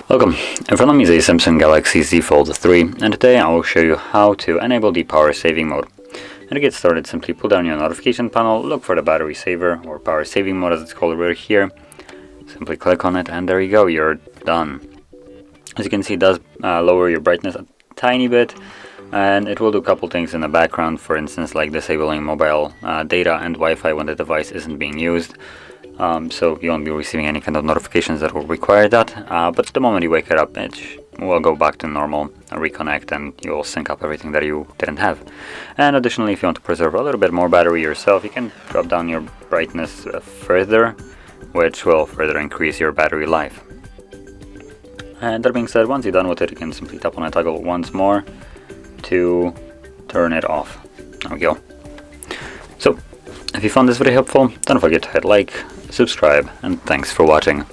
Welcome, in front of me is a Samsung Galaxy Z Fold 3, and today I will show you how to enable the power saving mode. And to get started, simply pull down your notification panel, look for the battery saver or power saving mode as it's called right here. Simply click on it and there you go, you're done. As you can see, it does lower your brightness a tiny bit, and it will do a couple things in the background, for instance like disabling mobile data and Wi-Fi when the device isn't being used. So you won't be receiving any kind of notifications that will require that, but the moment you wake it up, it will go back to normal, reconnect, and you'll sync up everything that you didn't have. And additionally, if you want to preserve a little bit more battery yourself, you can drop down your brightness further, which will further increase your battery life. And that being said, once you're done with it, you can simply tap on the toggle once more to turn it off. There we go. So, if you found this video helpful, don't forget to hit like, subscribe, and thanks for watching.